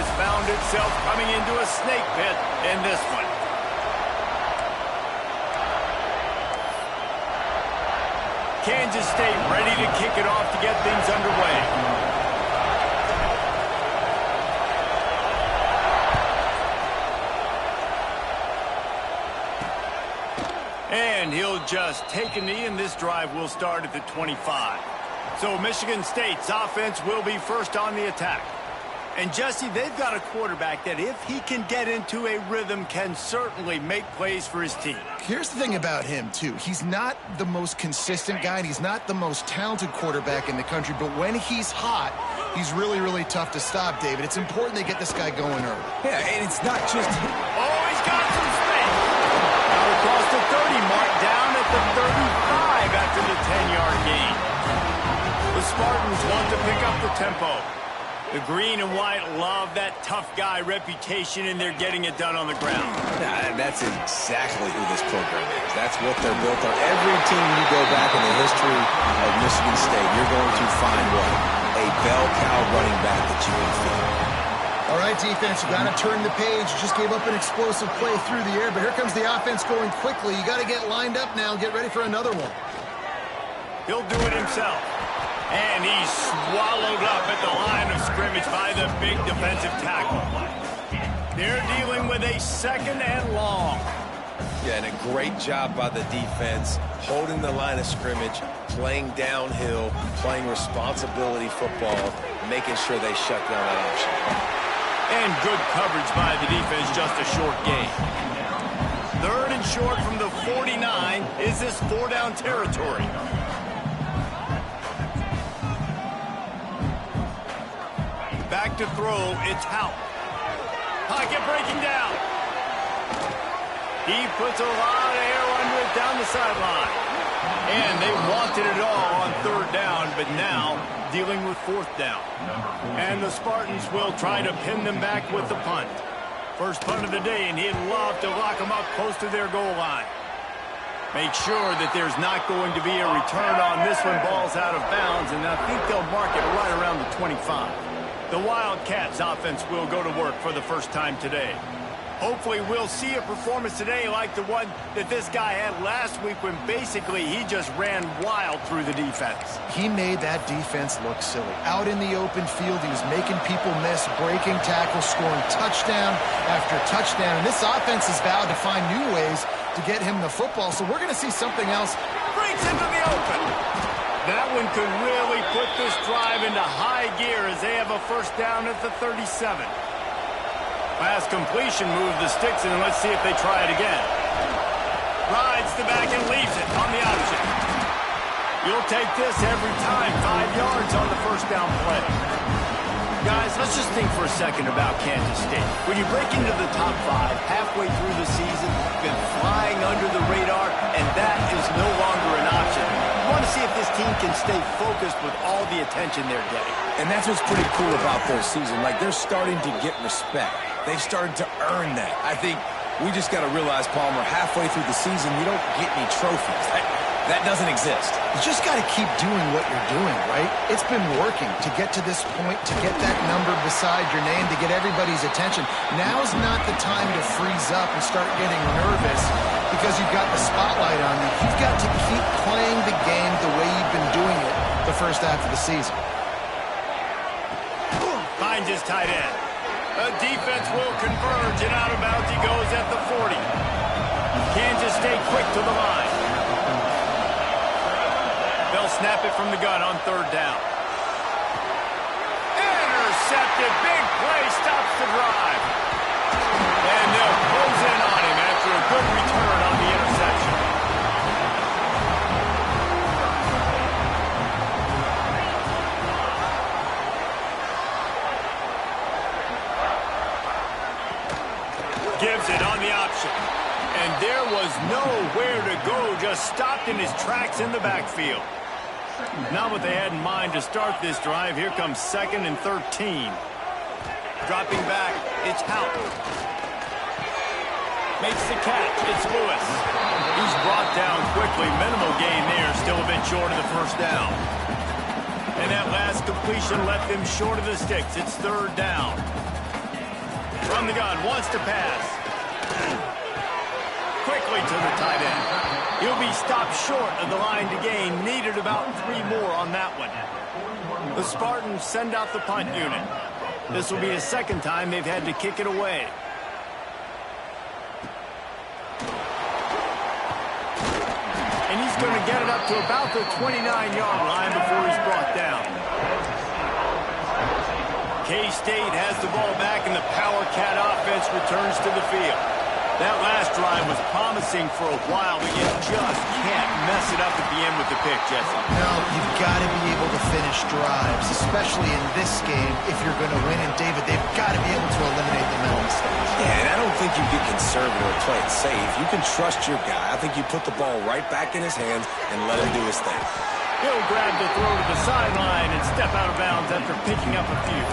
has found itself coming into a snake pit in this one. Kansas State ready to kick it off to get things underway. And he'll just take a knee, and this drive will start at the 25. So Michigan State's offense will be first on the attack. And Jesse, they've got a quarterback that if he can get into a rhythm can certainly make plays for his team. Here's the thing about him, too. He's not the most consistent guy, and he's not the most talented quarterback in the country, but when he's hot, he's really, really tough to stop, David. It's important they get this guy going early. Yeah, and it's not just him. Oh, he's got some space. Out across the 30 mark, down at the 35 after the 10-yard gain. The Spartans want to pick up the tempo. The green and white love that tough guy reputation, and they're getting it done on the ground. Yeah, that's exactly who this program is. That's what they're built on. Every team you go back in the history of Michigan State, you're going to find what? A bell cow running back that you can feel. All right, defense, you got to turn the page. You just gave up an explosive play through the air, but here comes the offense going quickly. You got to get lined up now and get ready for another one. He'll do it himself. And he's swallowed up at the line of scrimmage by the big defensive tackle. They're dealing with a second and long. Yeah, and a great job by the defense, holding the line of scrimmage, playing downhill, playing responsibility football, making sure they shut down that option. And good coverage by the defense, just a short gain. Third and short from the 49. Is this four-down territory? Back to throw, it's Hout. Pocket breaking down. He puts a lot of air under it down the sideline. And they wanted it all on third down, but now dealing with fourth down. And the Spartans will try to pin them back with the punt. First punt of the day, and he'd love to lock them up close to their goal line. Make sure that there's not going to be a return on this one. Ball's out of bounds, and I think they'll mark it right around the 25. The Wildcats offense will go to work for the first time today. Hopefully we'll see a performance today like the one that this guy had last week when basically he just ran wild through the defense. He made that defense look silly. Out in the open field, he was making people miss, breaking tackles, scoring touchdown after touchdown. And this offense has vowed to find new ways to get him the football. So we're going to see something else. Breaks into the open. That one could really put this drive into high gear as they have a first down at the 37. Pass completion, move the sticks, and let's see if they try it again. Rides the back and leaves it on the option. You'll take this every time. 5 yards on the first down play. Guys, let's just think for a second about Kansas State. When you break into the top 5 halfway through the season, you've been flying under the radar, and that is no longer an option. You want to see if this team can stay focused with all the attention they're getting. And that's what's pretty cool about their season. Like, they're starting to get respect. They've started to earn that. I think we just got to realize, Palmer, halfway through the season, you don't get any trophies. That doesn't exist. You just got to keep doing what you're doing, right? It's been working to get to this point, to get that number beside your name, to get everybody's attention. Now's not the time to freeze up and start getting nervous because you've got the spotlight on you. You've got to keep playing the game the way you've been doing it the first half of the season. Finds his tight end. The defense will converge, and out of bounds he goes at the 40. Kansas State quick to the line. They'll snap it from the gun on third down. Intercepted. Big play stops the drive. And they'll close in on him after a good return on the interception. Gives it on the option. And there was nowhere to go, just stopped in his tracks in the backfield. Not what they had in mind to start this drive. Here comes 2nd and 13. Dropping back, it's Hout. Makes the catch, it's Lewis. He's brought down quickly. Minimal gain there, still a bit short of the first down. And that last completion left him short of the sticks. It's third down. from the gun, wants to pass. Quickly to the tight end. He'll be stopped short of the line to gain. Needed about 3 more on that one. The Spartans send out the punt unit. This will be the second time they've had to kick it away. And he's going to get it up to about the 29-yard line before he's brought down. K-State has the ball back, and the Power Cat offense returns to the field. That last drive was promising for a while, but you just can't mess it up at the end with the pick, Jesse. No, you've got to be able to finish drives, especially in this game if you're going to win. And, David, they've got to be able to eliminate the mental mistakes. Yeah, and I don't think you get conservative or play it safe. You can trust your guy. I think you put the ball right back in his hands and let him do his thing. He'll grab the throw to the sideline and step out of bounds after picking up a few.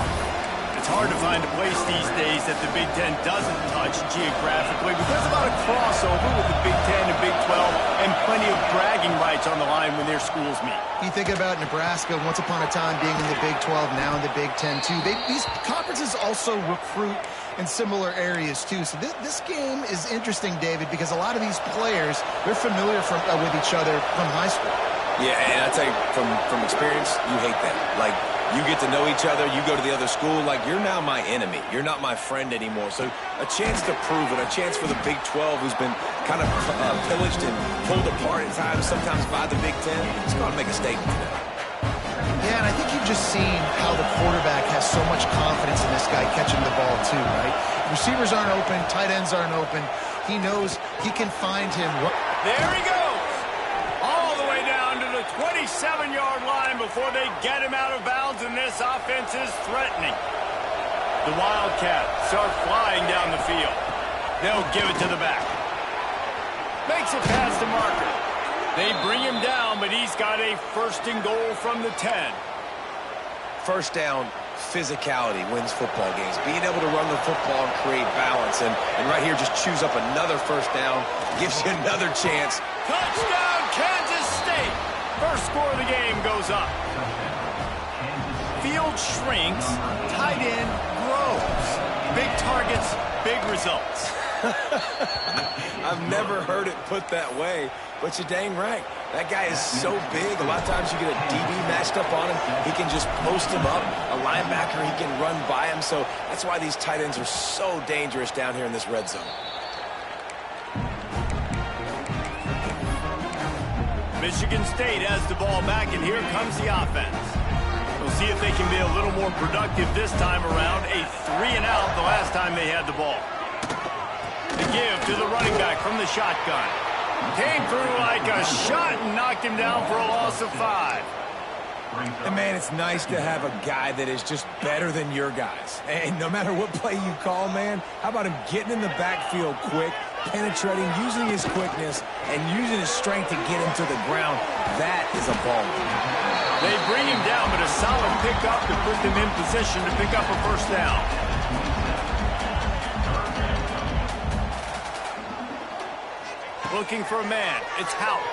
It's hard to find a place these days that the Big Ten doesn't touch geographically, but there's a lot of crossover with the Big Ten and Big 12 and plenty of bragging rights on the line when their schools meet. You think about Nebraska, once upon a time being in the Big 12, now in the Big 10 too. These conferences also recruit in similar areas too. So this game is interesting, David, because a lot of these players, they're familiar with each other from high school. Yeah, and I tell you, from experience, you hate that. Like, you get to know each other, you go to the other school, like, you're now my enemy. You're not my friend anymore. So a chance to prove it, a chance for the Big 12, who's been kind of pillaged and pulled apart at times, sometimes by the Big 10. It's going to make a statement today. Yeah, and I think you've just seen how the quarterback has so much confidence in this guy catching the ball too, right? Receivers aren't open, tight ends aren't open. He knows he can find him. There he goes! All the way down to the 27-yard line before they get him out of bounds, and this offense is threatening. The Wildcats are flying down the field. They'll give it to the back. Makes it past the marker. They bring him down, but he's got a first and goal from the 10. First down, physicality wins football games. Being able to run the football and create balance. And right here, just choose up another first down. Gives you another chance. Touchdown, Kansas State! First score of the game goes up. Field shrinks, tight end grows. Big targets, big results. I've never heard it put that way, but you're dang right. That guy is so big. A lot of times you get a DB matched up on him. He can just post him up. A linebacker, he can run by him. So that's why these tight ends are so dangerous down here in this red zone. Michigan State has the ball back, and here comes the offense. We'll see if they can be a little more productive this time around. A 3-and-out the last time they had the ball. The give to the running back from the shotgun. Came through like a shot and knocked him down for a loss of 5. And, man, it's nice to have a guy that is just better than your guys. And no matter what play you call, man, how about him getting in the backfield quick, penetrating, using his quickness, and using his strength to get him to the ground? That is a ball. They bring him down, but a solid pickup to put them in position to pick up a first down. Looking for a man. It's Howard.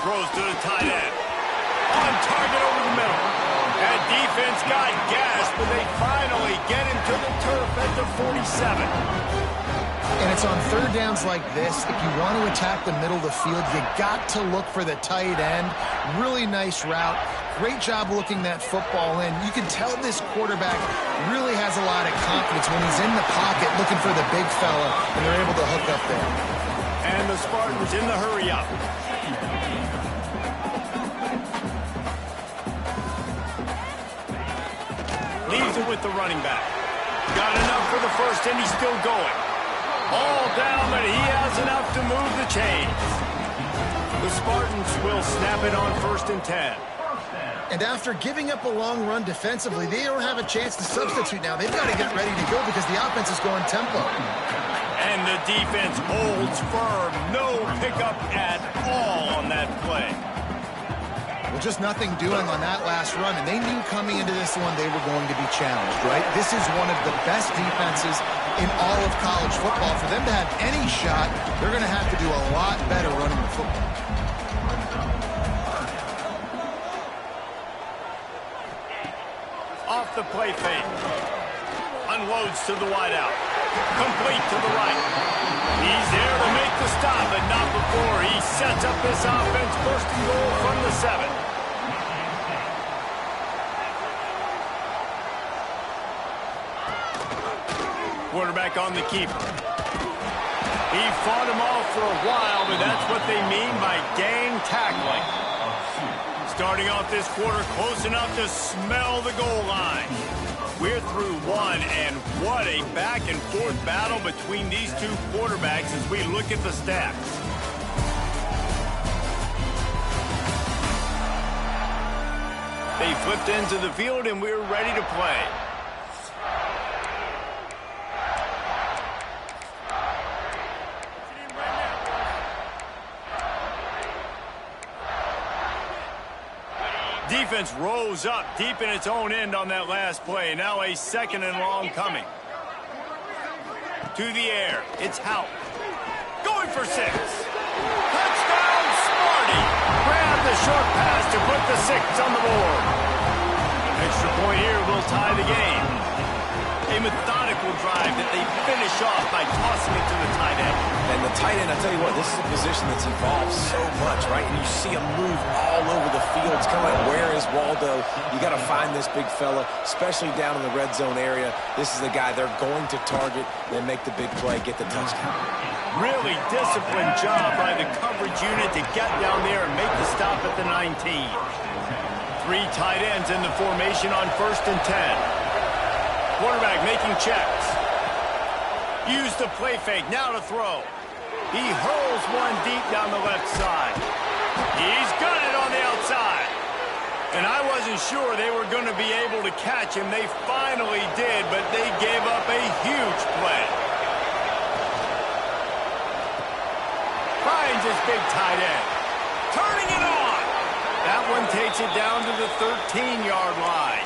Throws to the tight end. On target over the middle. That defense got gas, but they finally get him to the turf at the 47. And it's on third downs like this, if you want to attack the middle of the field, you got to look for the tight end. Really nice route. Great job looking that football in. You can tell this quarterback really has a lot of confidence when he's in the pocket looking for the big fella, and they're able to hook up there. And the Spartans in the hurry-up. Leaves it with the running back. Got enough for the first, and he's still going. All down, but he has enough to move the chains. The Spartans will snap it on 1st and 10. And after giving up a long run defensively, they don't have a chance to substitute now. They've got to get ready to go because the offense is going tempo. And the defense holds firm. No pickup at all on that play. Well, just nothing doing on that last run, and they knew coming into this one they were going to be challenged, right? This is one of the best defenses in all of college football. For them to have any shot, they're going to have to do a lot better running the football. Off the play fake. unloads to the wideout. Complete to the right. He's there to make the stop, but not before he sets up this offense. First and goal from the 7. Quarterback on the keeper. He fought him off for a while, but that's what they mean by gang tackling. Starting off this quarter close enough to smell the goal line. We're through one, and what a back-and-forth battle between these two quarterbacks as we look at the stats. They flipped into the field, and we're ready to play. Defense rose up deep in its own end on that last play. Now a 2nd and long coming. To the air. It's Hout. Going for 6. Touchdown, Smarty. Grab the short pass to put the 6 on the board. Extra point here will tie the game. A methodical drive that they finish off by tossing it to the tight end. And the tight end, I tell you what, this is a position that's evolved so much, right? And you see him move all over the field. It's kind of like, where is Waldo? You got to find this big fella, especially down in the red zone area. This is the guy they're going to target, then make the big play, get the touchdown. Really disciplined job by the coverage unit to get down there and make the stop at the 19. 3 tight ends in the formation on 1st and 10. Quarterback making checks. Use the play fake, now to throw. He hurls one deep down the left side. He's got it on the outside. And I wasn't sure they were going to be able to catch him. They finally did, but they gave up a huge play. Finds his big tight end. Turning it on. That one takes it down to the 13-yard line.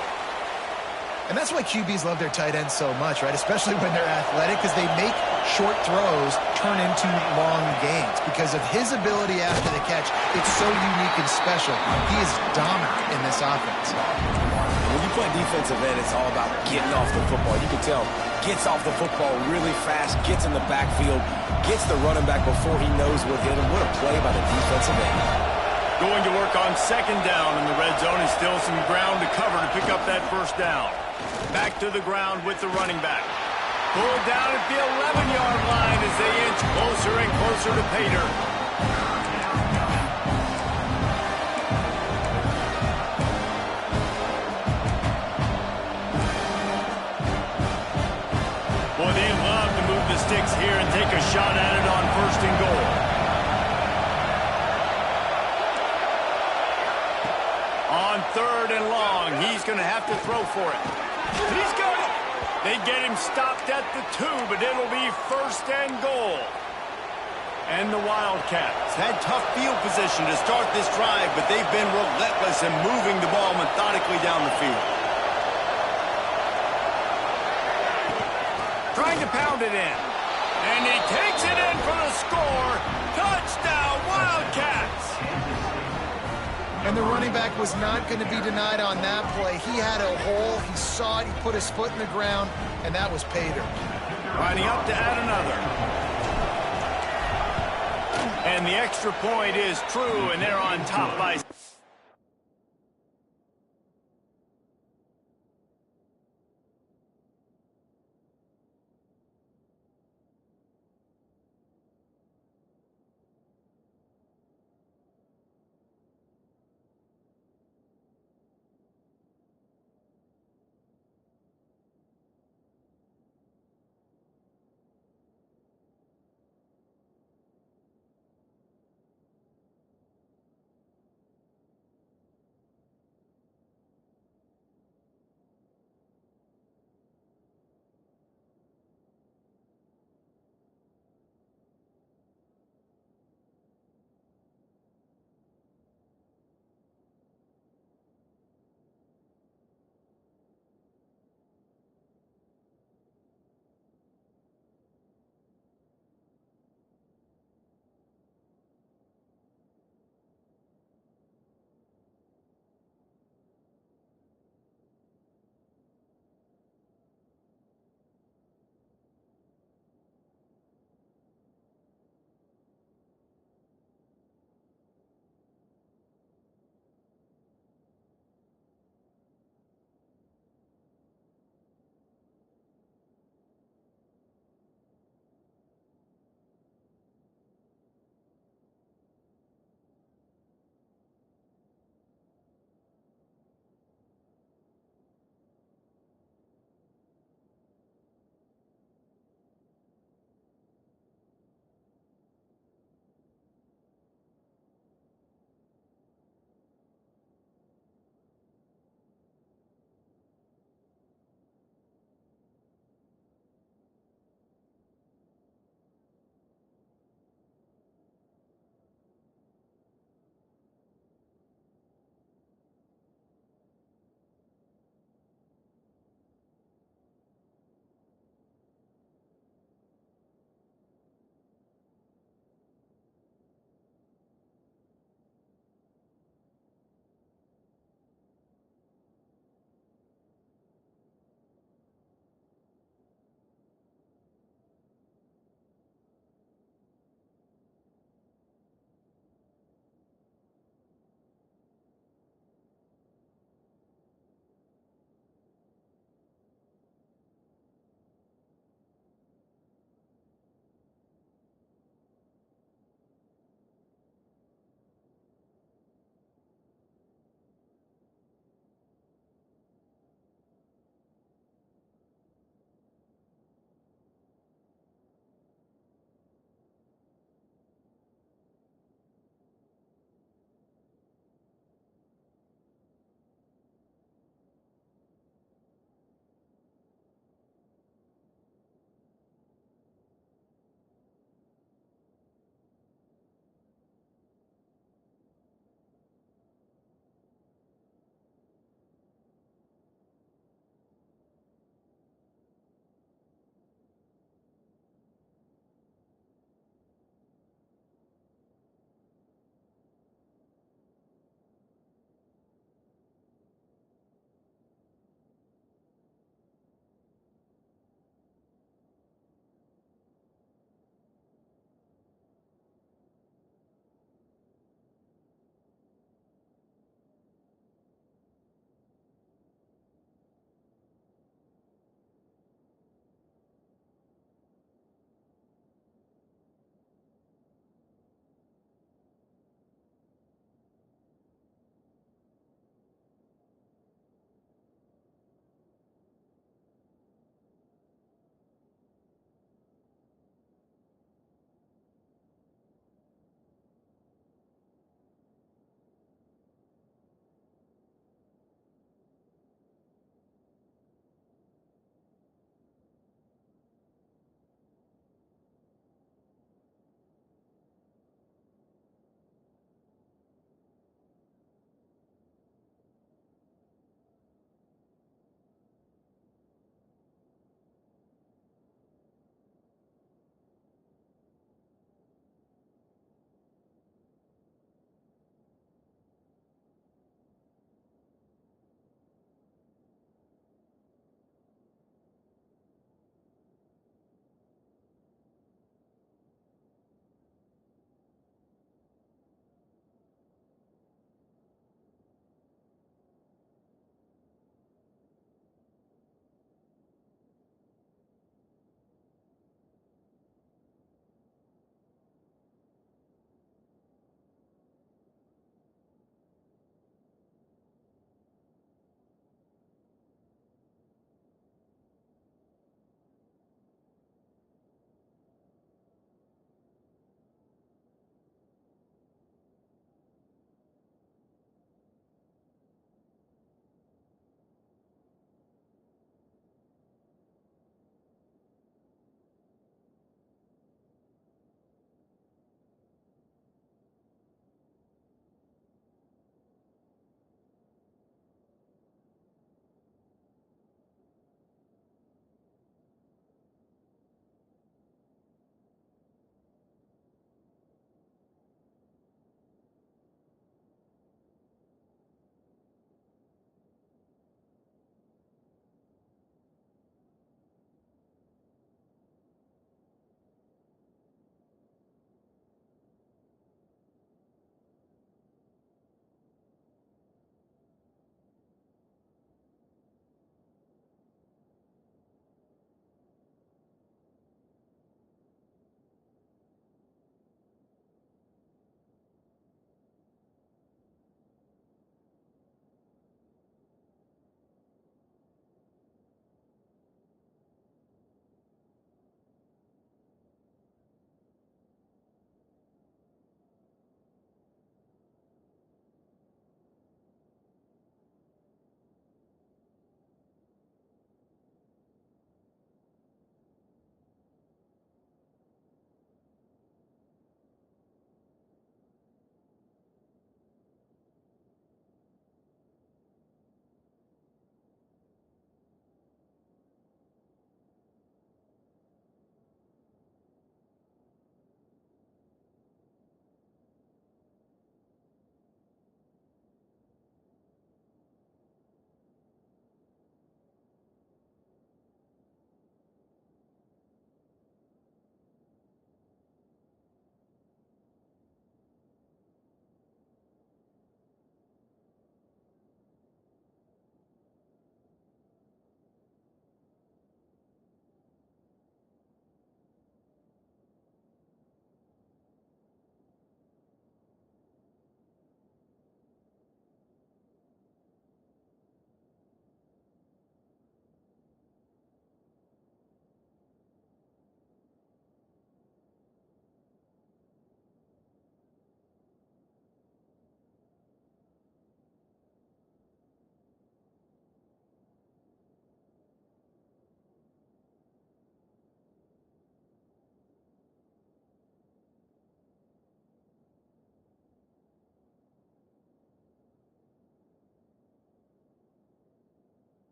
And that's why QBs love their tight ends so much, right? Especially when they're athletic, because they make short throws turn into long gains. Because of his ability after the catch, it's so unique and special. He is dominant in this offense. When you play defensive end, it's all about getting off the football. You can tell, gets off the football really fast, gets in the backfield, gets the running back before he knows what hit him. What a play by the defensive end. Going to work on 2nd down in the red zone, and still some ground to cover to pick up that 1st down. Back to the ground with the running back. Pulled down at the 11-yard line as they inch closer and closer to pay dirt. Boy, they love to move the sticks here and take a shot at it on 1st and goal. On 3rd and long, he's going to have to throw for it. He's got it. They get him stopped at the 2, but it'll be 1st and goal. And the Wildcats had tough field position to start this drive, but they've been relentless in moving the ball methodically down the field. Trying to pound it in. And he takes it in for the score. Touchdown, Wildcats! And the running back was not going to be denied on that play. He had a hole. He saw it. He put his foot in the ground, and that was pay dirt. Lining up to add another. And the extra point is true, and they're on top by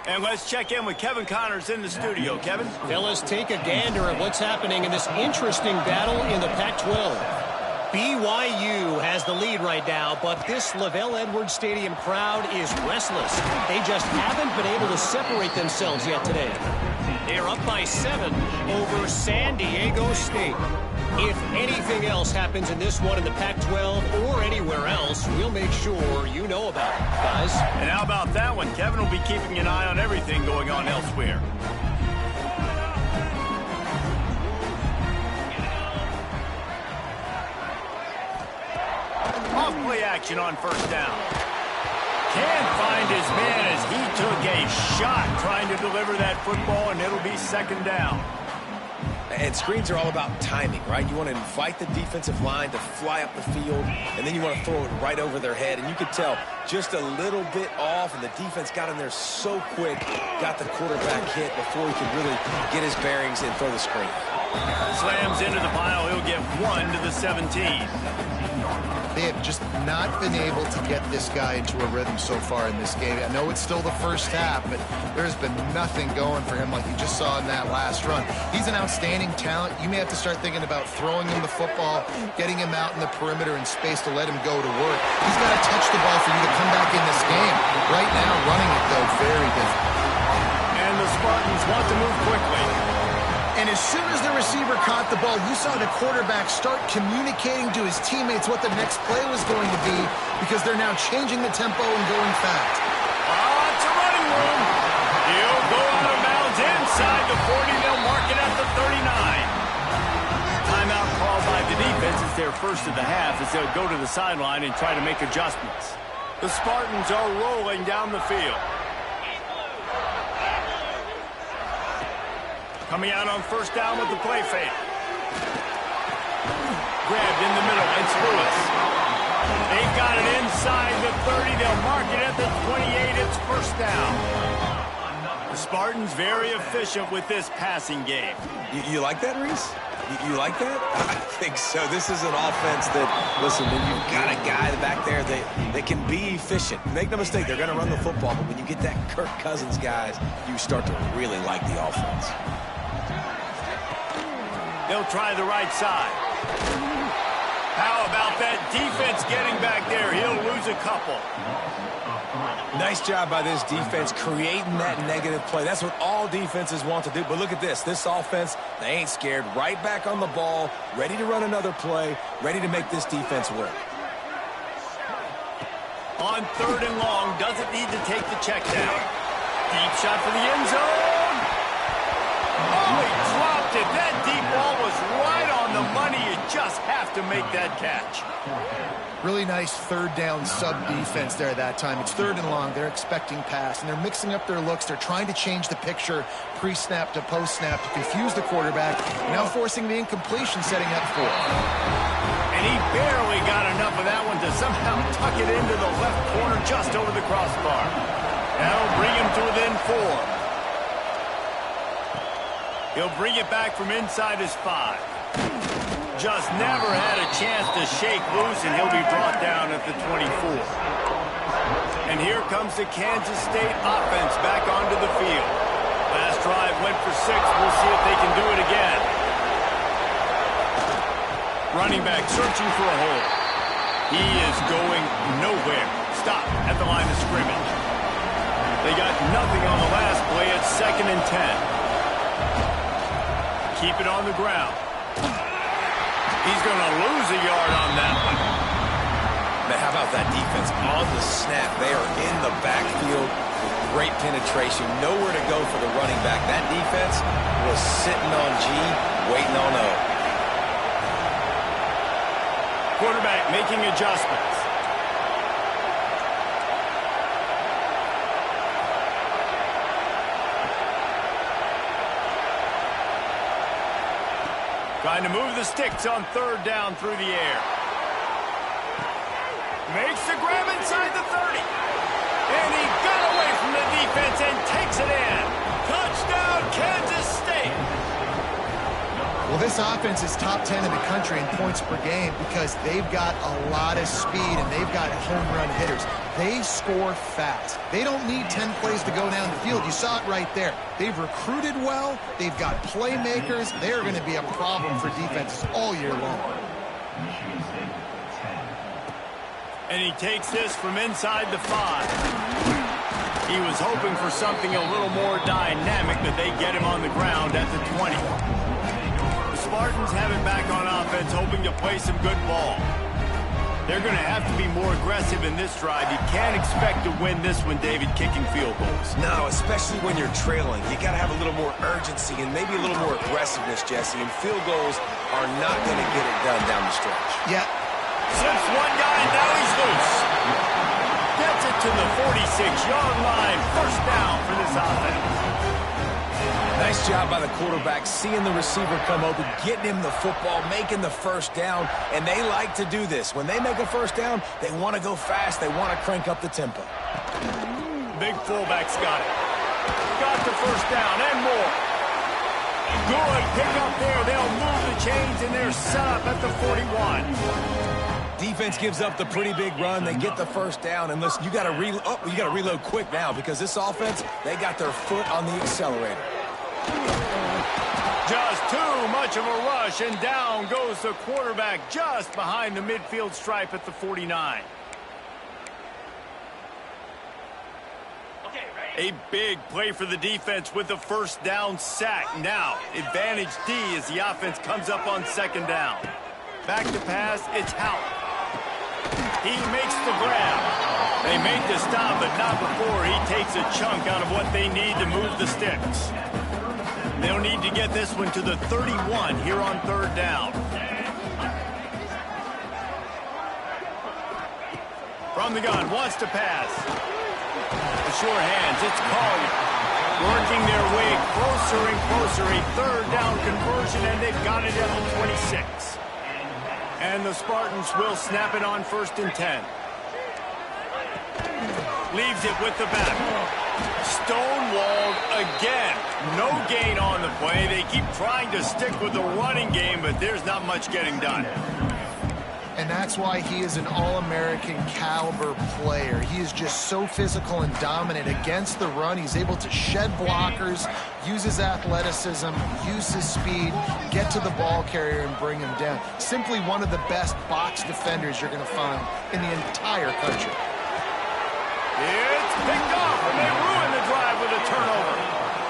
And let's check in with Kevin Connors in the studio. Kevin? Fellas, take a gander at what's happening in this interesting battle in the Pac-12. BYU has the lead right now, but this Lavelle Edwards Stadium crowd is restless. They just haven't been able to separate themselves yet today. They're up by 7 over San Diego State. If anything else happens in this one in the Pac-12 or anywhere else, we'll make sure you know about it, guys. And how about that one? Kevin will be keeping an eye on everything going on elsewhere. Off-play action on first down. Can't find his man as he took a shot trying to deliver that football, and it'll be second down. And screens are all about timing, right? You want to invite the defensive line to fly up the field, and then you want to throw it right over their head. And you could tell just a little bit off, and the defense got in there so quick, got the quarterback hit before he could really get his bearings and throw the screen. Slams into the pile. He'll get 1 to the 17. They have just not been able to get this guy into a rhythm so far in this game. I know it's still the first half, but there's been nothing going for him like you just saw in that last run. He's an outstanding talent. You may have to start thinking about throwing him the football, getting him out in the perimeter in space to let him go to work. He's got to touch the ball for you to come back in this game. Right now, running it, though, very difficult. And the Spartans want to move quickly. And as soon as the receiver caught the ball, you saw the quarterback start communicating to his teammates what the next play was going to be because they're now changing the tempo and going fast. It's a running room. He'll go out of bounds inside the 40. They'll mark it at the 39. Timeout called by the defense. It's their first of the half as they'll go to the sideline and try to make adjustments. The Spartans are rolling down the field. Coming out on first down with the play fake. Grabbed in the middle. It's Lewis. They've got it inside the 30. They'll mark it at the 28. It's first down. The Spartans very efficient with this passing game. You like that, Reese? You like that? I think so. This is an offense that, listen, when you've got a guy back there that can be efficient. Make no mistake, they're going to run the football, but when you get that Kirk Cousins guys, you start to really like the offense. They'll try the right side. How about that defense getting back there? He'll lose a couple. Nice job by this defense creating that negative play. That's what all defenses want to do. But look at this. This offense, they ain't scared. Right back on the ball, ready to run another play, ready to make this defense work. On third and long, doesn't need to take the check down. Deep shot for the end zone. Oh, he dropped it. That deep ball was right on the money. You just have to make that catch. Really nice third down sub-defense there that time. It's third and long. They're expecting pass, and they're mixing up their looks. They're trying to change the picture pre-snap to post-snap to confuse the quarterback, now forcing the incompletion, setting up for it. And he barely got enough of that one to somehow tuck it into the left corner just over the crossbar. That'll bring him to within 4. He'll bring it back from inside his 5. Just never had a chance to shake loose, and he'll be brought down at the 24. And here comes the Kansas State offense back onto the field. Last drive went for 6. We'll see if they can do it again. Running back searching for a hole. He is going nowhere. Stop at the line of scrimmage. They got nothing on the last play. It's 2nd and 10. Keep it on the ground. He's going to lose a yard on that one. Man, how about that defense on the snap? They are in the backfield with great penetration. Nowhere to go for the running back. That defense was sitting on G, waiting on O. Quarterback making adjustments. Trying to move the sticks on third down through the air. Makes the grab inside the 30. And he got away from the defense and takes it in. Touchdown, Kansas State. Well, this offense is top 10 in the country in points per game because they've got a lot of speed and they've got home run hitters. they score fast. They don't need 10 plays to go down the field. You saw it right there. They've recruited well. They've got playmakers. They're going to be a problem for defenses all year long. And he takes this from inside the 5. He was hoping for something a little more dynamic, but they get him on the ground at the 20. The Spartans have it back on offense, hoping to play some good ball. They're going to have to be more aggressive in this drive. You can't expect to win this one, David, kicking field goals. No, especially when you're trailing. You got to have a little more urgency and maybe a little more aggressiveness, Jesse. And field goals are not going to get it done down the stretch. Yeah. Slips one guy, and now he's loose. Gets it to the 46-yard line. First down for this offense. Nice job by the quarterback, seeing the receiver come open, getting him the football, making the first down, and they like to do this. When they make a first down, they want to go fast. They want to crank up the tempo. Big fullback's got it. Got the first down and more. Good pick up there. They'll move the chains, and they're set up at the 41. Defense gives up the pretty big run. They get the first down, and listen, you got to reload quick now because this offense, they got their foot on the accelerator. Just too much of a rush, and down goes the quarterback just behind the midfield stripe at the 49. A big play for the defense with the first down sack. Now, advantage D as the offense comes up on second down. Back to pass, it's Howard. He makes the grab. They make the stop, but not before he takes a chunk out of what they need to move the sticks. They'll need to get this one to the 31 here on third down. From the gun, wants to pass. The sure hands, it's Collier. Working their way closer and closer. A third down conversion, and they've got it at the 26. And the Spartans will snap it on 1st and 10. Leaves it with the back. Stonewalled again. No gain on the play. They keep trying to stick with the running game, but there's not much getting done. And that's why he is an All-American caliber player. He is just so physical and dominant against the run. He's able to shed blockers, use his athleticism, use his speed, get to the ball carrier and bring him down. Simply one of the best box defenders you're going to find in the entire country. It's picked off, and they ruin the drive with a turnover.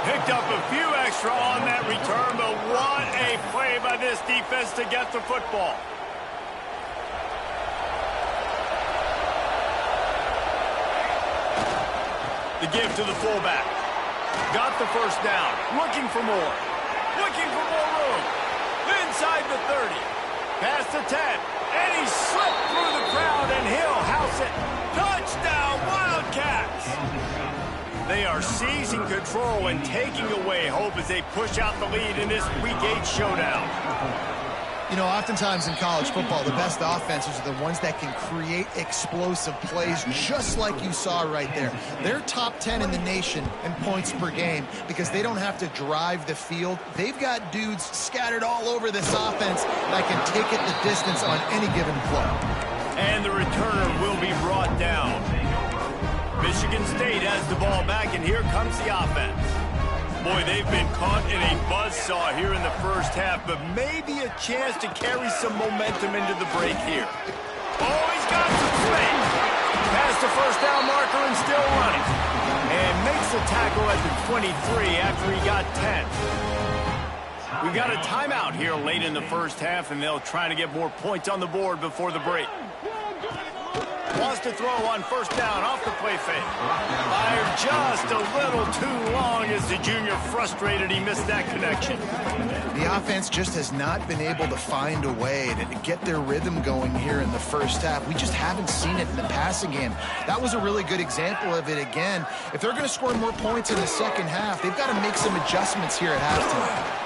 Picked up a few extra on that return, but what a play by this defense to get the football. The give to the fullback. Got the first down. Looking for more. Looking for more room. Inside the 30. Past the 10. And he slipped through the crowd, and he'll house it. Touchdown, Wildcats! They are seizing control and taking away hope as they push out the lead in this Week 8 showdown. You know, oftentimes in college football, the best offenses are the ones that can create explosive plays, just like you saw right there. They're top 10 in the nation in points per game because they don't have to drive the field. They've got dudes scattered all over this offense that can take it the distance on any given play. And the returner will be brought down. Michigan State has the ball back, and here comes the offense. Boy, they've been caught in a buzzsaw here in the first half, but maybe a chance to carry some momentum into the break here. Oh, he's got some space. Past the first down marker and still running. And makes the tackle at the 23 after he got 10. We've got a timeout here late in the first half, and they'll try to get more points on the board before the break. Wants to throw on first down off the play fake. Fired just a little too long as the junior frustrated he missed that connection. The offense just has not been able to find a way to get their rhythm going here in the first half. We just haven't seen it in the passing game. That was a really good example of it again. If they're going to score more points in the second half, they've got to make some adjustments here at halftime.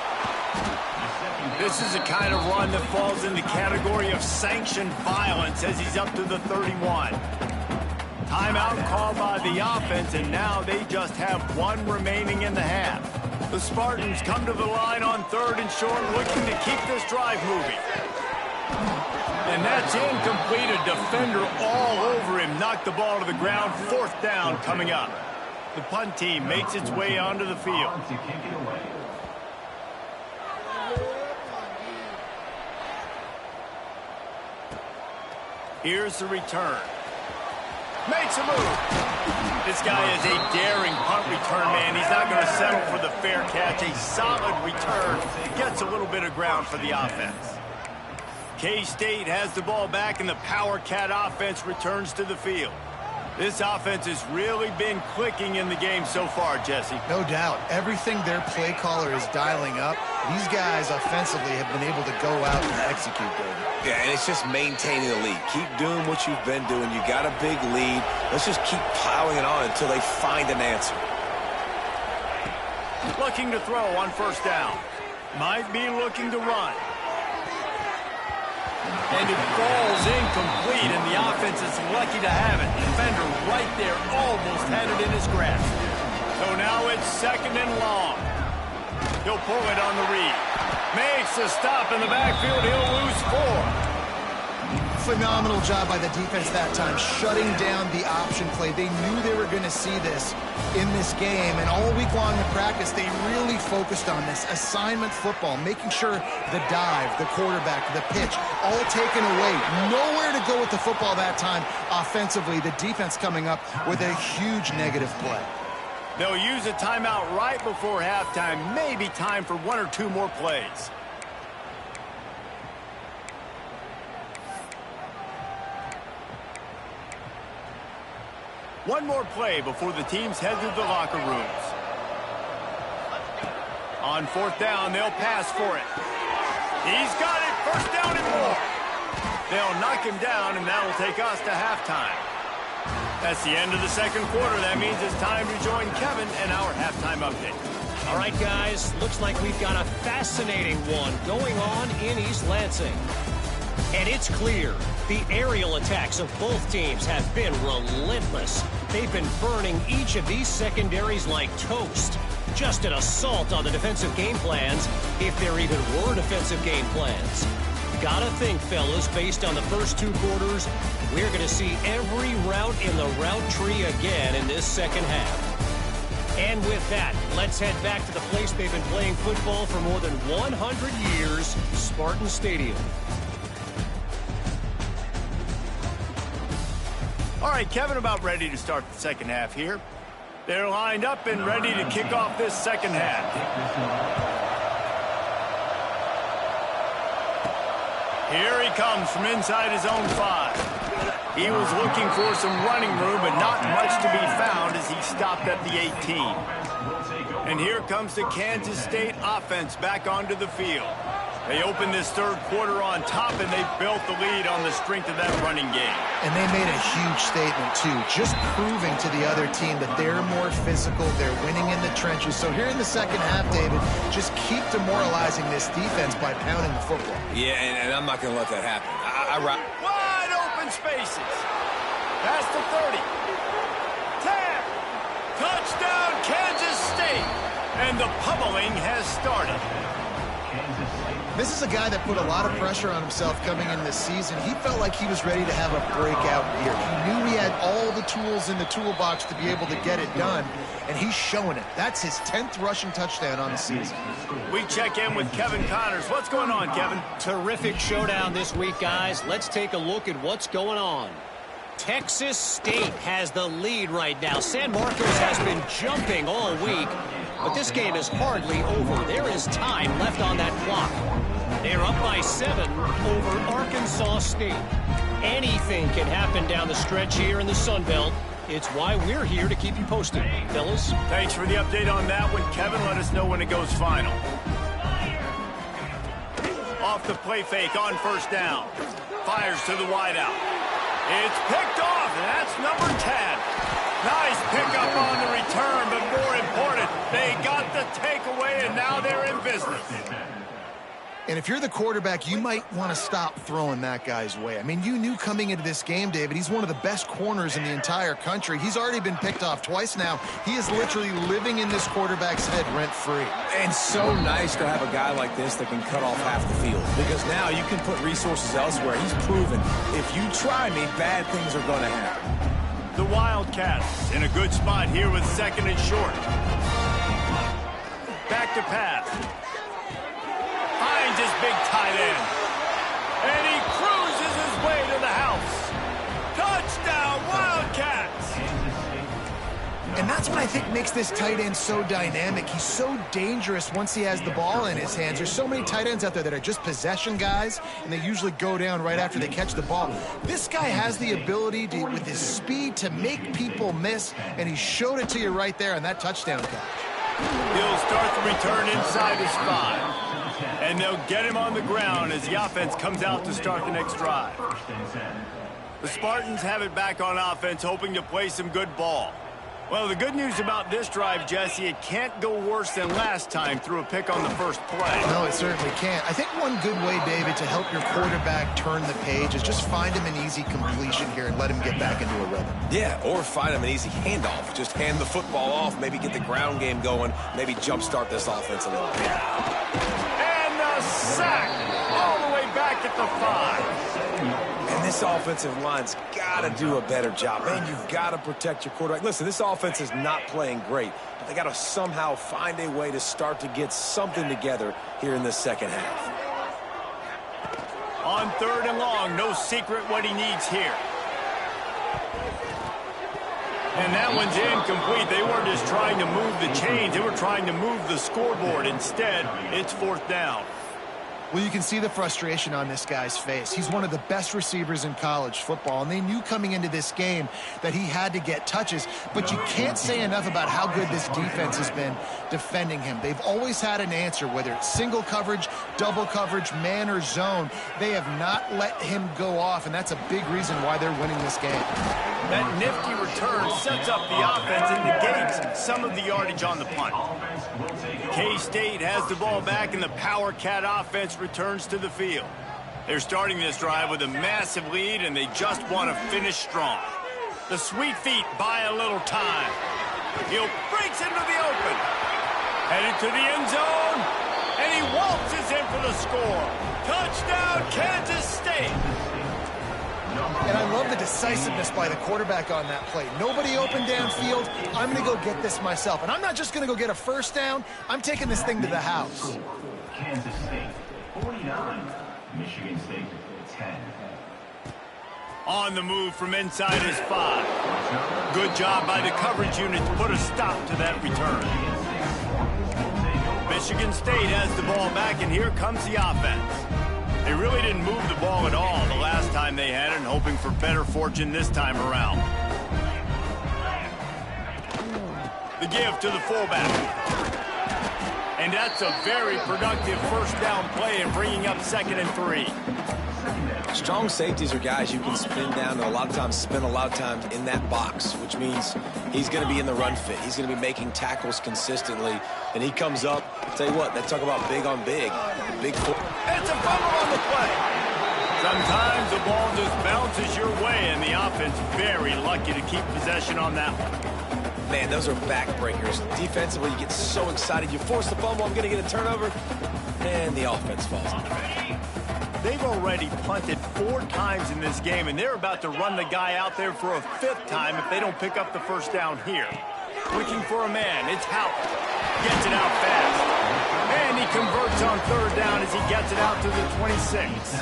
This is a kind of run that falls in the category of sanctioned violence as he's up to the 31. Timeout called by the offense, and now they just have one remaining in the half. The Spartans come to the line on 3rd and short, looking to keep this drive moving. And And that's incomplete. A defender all over him. Knocked the ball to the ground. 4th down coming up. The punt team makes its way onto the field. Here's the return. Makes a move. This guy is a daring punt return man. He's not going to settle for the fair catch. A solid return. Gets a little bit of ground for the offense. K-State has the ball back, and the Power Cat offense returns to the field. This offense has really been clicking in the game so far, Jesse. No doubt. Everything their play caller is dialing up, these guys offensively have been able to go out and execute, David. Yeah, and it's just maintaining the lead. Keep doing what you've been doing. You got a big lead. Let's just keep piling it on until they find an answer. Looking to throw on 1st down. Might be looking to run. And it falls incomplete, and the offense is lucky to have it. Defender right there almost had it in his grasp. So now it's 2nd and long. He'll pull it on the read. Makes a stop in the backfield. He'll lose 4. Phenomenal job by the defense that time, shutting down the option play. They knew they were going to see this in this game, and all week long in practice, they really focused on this assignment football, making sure the dive, the quarterback, the pitch, all taken away. Nowhere to go with the football that time offensively. The defense coming up with a huge negative play. They'll use a timeout right before halftime. Maybe time for 1 or 2 more plays. One more play before the teams head to the locker rooms. On 4th down, they'll pass for it. He's got it. 1st down and more. They'll knock him down, and that'll take us to halftime. That's the end of the 2nd quarter. That means it's time to join Kevin and our halftime update. All right, guys, looks like we've got a fascinating one going on in East Lansing. And it's clear the aerial attacks of both teams have been relentless. They've been burning each of these secondaries like toast. Just an assault on the defensive game plans, if there even were defensive game plans. Gotta think, fellas, based on the first 2 quarters, we're going to see every route in the route tree again in this 2nd half. And with that, let's head back to the place they've been playing football for more than 100 years, Spartan Stadium. All right, Kevin, about ready to start the 2nd half here. They're lined up and ready to kick off this 2nd half. Here he comes from inside his own 5. He was looking for some running room, but not much to be found as he stopped at the 18. And here comes the Kansas State offense back onto the field. They opened this 3rd quarter on top, and they built the lead on the strength of that running game. And they made a huge statement, too, just proving to the other team that they're more physical, they're winning in the trenches. So here in the 2nd half, David, just keep demoralizing this defense by pounding the football. Yeah, and I'm not going to let that happen. Wide open spaces. Past the 30. 10. Touchdown, Kansas State. And the pummeling has started. This is a guy that put a lot of pressure on himself coming in this season. He felt like he was ready to have a breakout year. He knew he had all the tools in the toolbox to be able to get it done, and he's showing it. That's his 10th rushing touchdown on the season. We check in with Kevin Connors. What's going on, Kevin? Terrific showdown this week, guys. Let's take a look at what's going on. Texas State has the lead right now. San Marcos has been jumping all week, but this game is hardly over. There is time left on that clock. They're up by 7 over Arkansas State. Anything can happen down the stretch here in the Sun Belt. It's why we're here to keep you posted, fellas. Thanks for the update on that one, Kevin. Let us know when it goes final. Off the play fake on 1st down. Fires to the wideout. It's picked off, and that's number 10. Nice pickup on the return, but more important, they got the takeaway, and now they're in business. And if you're the quarterback, you might want to stop throwing that guy's way. I mean, you knew coming into this game, David, he's one of the best corners in the entire country. He's already been picked off twice now. He is literally living in this quarterback's head rent-free. And so nice to have a guy like this that can cut off half the field. Because now you can put resources elsewhere. He's proven if you try me, bad things are going to happen. The Wildcats in a good spot here with second and short. Back to pass. Finds his big tight end. And he cruises his way to the house. Touchdown, Wildcats! And that's what I think makes this tight end so dynamic. He's so dangerous once he has the ball in his hands. There's so many tight ends out there that are just possession guys, and they usually go down right after they catch the ball. This guy has the ability to, with his speed, to make people miss, and he showed it to you right there on that touchdown catch. He'll start the return inside his 5. And they'll get him on the ground as the offense comes out to start the next drive. The Spartans have it back on offense, hoping to play some good ball. Well, the good news about this drive, Jesse, it can't go worse than last time through a pick on the first play. No, it certainly can't. I think one good way, David, to help your quarterback turn the page is just find him an easy completion here and let him get back into a rhythm. Yeah, or find him an easy handoff. Just hand the football off, maybe get the ground game going, maybe jumpstart this offense a little bit. And the sack all the way back at the 5. And this offensive line's got to do a better job. Man, you've got to protect your quarterback. Listen, this offense is not playing great, but they got to somehow find a way to start to get something together here in the second half. On 3rd and long, no secret what he needs here. And that one's incomplete. They weren't just trying to move the chains. They were trying to move the scoreboard. Instead, it's 4th down. Well, you can see the frustration on this guy's face. He's one of the best receivers in college football, and they knew coming into this game that he had to get touches, but you can't say enough about how good this defense has been defending him. They've always had an answer, whether it's single coverage, double coverage, man or zone. They have not let him go off, and that's a big reason why they're winning this game. That nifty return sets up the offense and negates some of the yardage on the punt. K-State has the ball back, and the Power Cat offense returns to the field. They're starting this drive with a massive lead, and they just want to finish strong. The Sweet Feet buy a little time. He'll breaks into the open. Headed to the end zone, and he waltzes in for the score. Touchdown, Kansas State. And I love the decisiveness by the quarterback on that play. Nobody open downfield. I'm going to go get this myself. And I'm not just going to go get a first down. I'm taking this thing to the house. Kansas State, 49. Michigan State, 10. On the move from inside his 5. Good job by the coverage unit to put a stop to that return. Michigan State has the ball back, and here comes the offense. They really didn't move the ball at all the last time they had it, and hoping for better fortune this time around. The give to the fullback. And that's a very productive first down play and bringing up 2nd and 3. Strong safeties are guys you can spin down and a lot of times spend a lot of time in that box, which means he's going to be in the run fit. He's going to be making tackles consistently, and he comes up. I'll tell you what, they talk about big on big. Big. It's a fumble on the play. Sometimes the ball just bounces your way, and the offense very lucky to keep possession on that one. Man, those are backbreakers. Defensively, you get so excited. You force the fumble, I'm going to get a turnover, and the offense falls. They've already punted 4 times in this game, and they're about to run the guy out there for a 5th time if they don't pick up the first down here. Looking for a man. It's Howard. Gets it out fast. And he converts on 3rd down as he gets it out to the 26.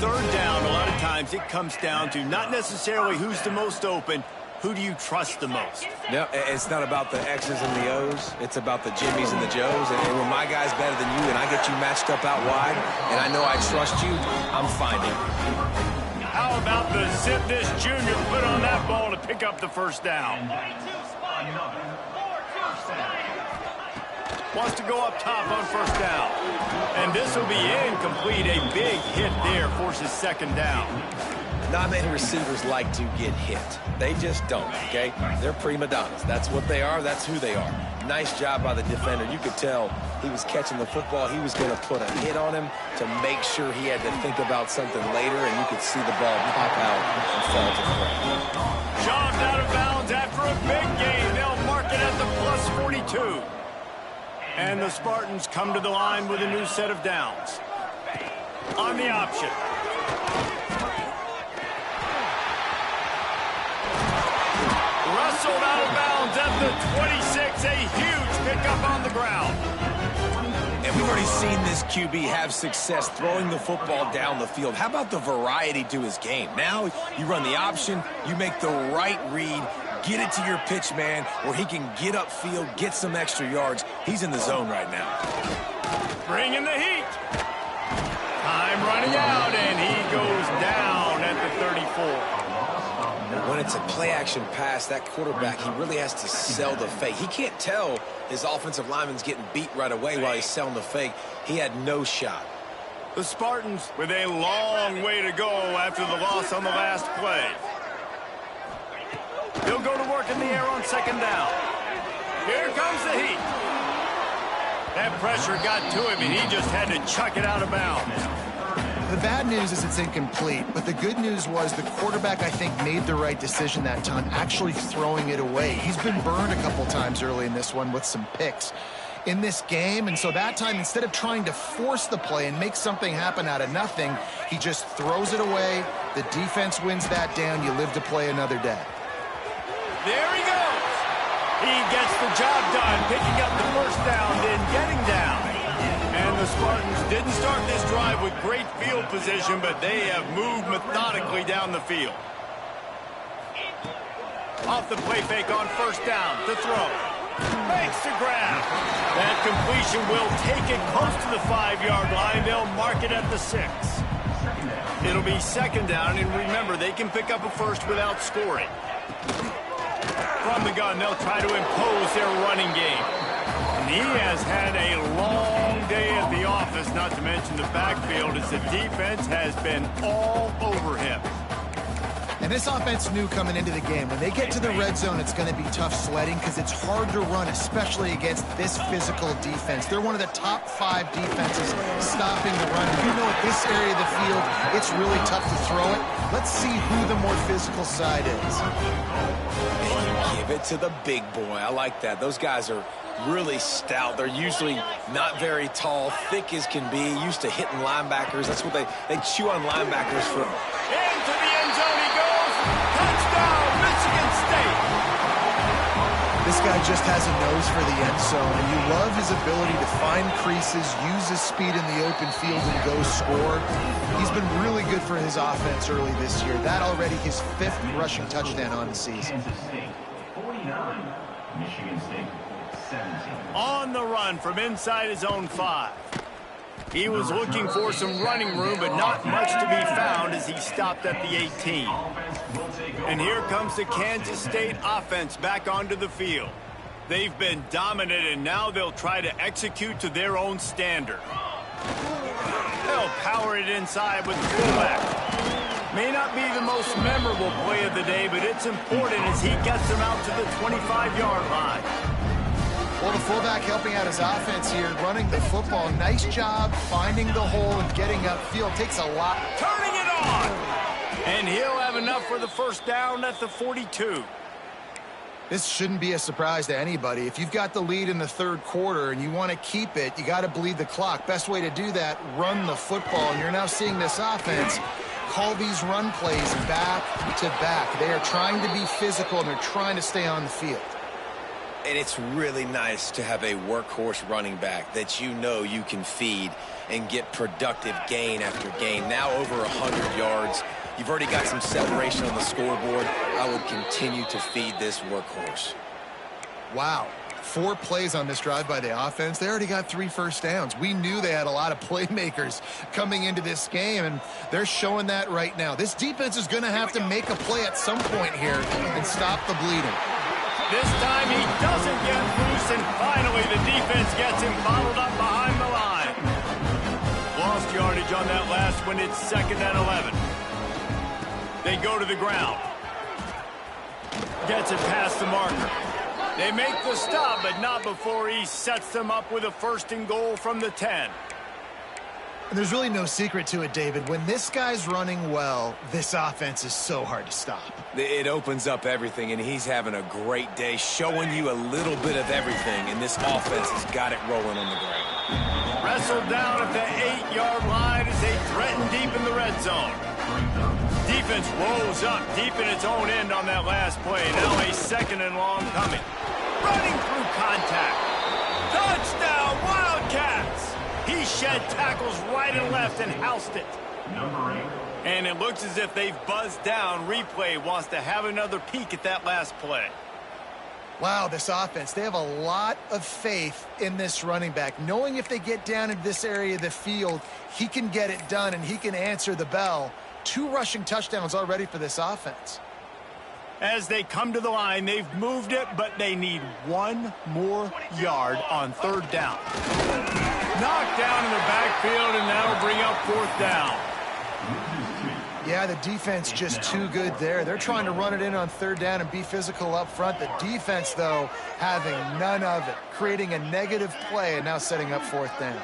3rd down, a lot of times it comes down to not necessarily who's the most open, who do you trust the most? No, it's not about the X's and the O's. It's about the Jimmies and the Joes. And when my guy's better than you and I get you matched up out wide and I know I trust you, I'm finding. How about the Zip This Junior put on that ball to pick up the first down? Wants to go up top on first down. And this will be incomplete. A big hit there forces 2nd down. Not many receivers like to get hit. They just don't, okay? They're prima donnas. That's what they are. That's who they are. Nice job by the defender. You could tell he was catching the football. He was going to put a hit on him to make sure he had to think about something later, and you could see the ball pop out and fall to the ground. Shoved out of bounds after a big gain. They'll mark it at the plus 42. And the Spartans come to the line with a new set of downs. On the option. Wrestled out of bounds at the 26. A huge pickup on the ground. And we've already seen this QB have success throwing the football down the field. How about the variety to his game? Now you run the option, you make the right read, get it to your pitch man where he can get upfield, get some extra yards. He's in the zone right now. Bringing the heat. Time running out, and he goes down at the 34. When it's a play-action pass, that quarterback, he really has to sell the fake. He can't tell his offensive lineman's getting beat right away while he's selling the fake. He had no shot. The Spartans with a long way to go after the loss on the last play. He'll go to work in the air on second down. Here comes the heat. That pressure got to him, and he just had to chuck it out of bounds. The bad news is it's incomplete, but the good news was the quarterback, I think, made the right decision that time, actually throwing it away. He's been burned a couple times early in this one with some picks in this game, and so that time, instead of trying to force the play and make something happen out of nothing, he just throws it away. The defense wins that down. You live to play another day. There he goes. He gets the job done, picking up the first down, then getting down. And the Spartans didn't start this drive with great field position, but they have moved methodically down the field. Off the play fake on first down to throw. Makes the grab. That completion will take it close to the 5-yard line. They'll mark it at the 6. It'll be second down, and remember, they can pick up a first without scoring. From the gun, they'll try to impose their running game. And he has had a long day at the office, not to mention the backfield, as the defense has been all over him. And this offense knew coming into the game, when they get to the red zone, it's going to be tough sledding because it's hard to run, especially against this physical defense. They're one of the top 5 defenses stopping the run. You know, at this area of the field, it's really tough to throw it. Let's see who the more physical side is. And you give it to the big boy. I like that. Those guys are really stout. They're usually not very tall, thick as can be, used to hitting linebackers. That's what they chew on linebackers for. Into the end zone he goes. Touchdown, Michigan State. This guy just has a nose for the end zone, and you love his ability to find creases, use his speed in the open field, and go score. He's been really good for his offense early this year. That already his 5th rushing touchdown on the season. Kansas State, 49. Michigan State, 17. On the run from inside his own 5. He was looking for some running room, but not much to be found as he stopped at the 18. And here comes the Kansas State offense back onto the field. They've been dominant, and now they'll try to execute to their own standard. They'll power it inside with the fullback. May not be the most memorable play of the day, but it's important as he gets them out to the 25-yard line. Well, the fullback helping out his offense here, running the football. Nice job finding the hole and getting upfield. Takes a lot. Turning it on! And he'll have enough for the first down at the 42. This shouldn't be a surprise to anybody. If you've got the lead in the 3rd quarter and you want to keep it, you got to bleed the clock. Best way to do that, run the football. And you're now seeing this offense call these run plays back to back. They are trying to be physical, and they're trying to stay on the field. And it's really nice to have a workhorse running back that you know you can feed and get productive gain after gain. Now over 100 yards. You've already got some separation on the scoreboard. I would continue to feed this workhorse. Wow. 4 plays on this drive by the offense. They already got 3 first downs. We knew they had a lot of playmakers coming into this game, and they're showing that right now. This defense is going to have to make a play at some point here and stop the bleeding. This time he doesn't get loose, and finally the defense gets him bottled up behind the line. Lost yardage on that last one. It's 2nd and 11. They go to the ground. Gets it past the marker. They make the stop, but not before he sets them up with a 1st and goal from the 10. And there's really no secret to it, David. When this guy's running well, this offense is so hard to stop. It opens up everything, and he's having a great day, showing you a little bit of everything, and this offense has got it rolling on the ground. Wrestled down at the 8-yard line as they threaten deep in the red zone. Defense rolls up deep in its own end on that last play. Now a 2nd and long coming. Running through contact. Touchdown, Wildcats! He shed tackles right and left and housed it. Number 8. And it looks as if they've buzzed down. Replay wants to have another peek at that last play. Wow, this offense, they have a lot of faith in this running back, knowing if they get down into this area of the field, he can get it done and he can answer the bell. 2 rushing touchdowns already for this offense. As they come to the line, they've moved it, but they need 1 more yard on 3rd down. Knocked down in the backfield, and that'll bring up 4th down. Yeah, the defense just too good there. They're trying to run it in on 3rd down and be physical up front. The defense, though, having none of it, creating a negative play and now setting up 4th down.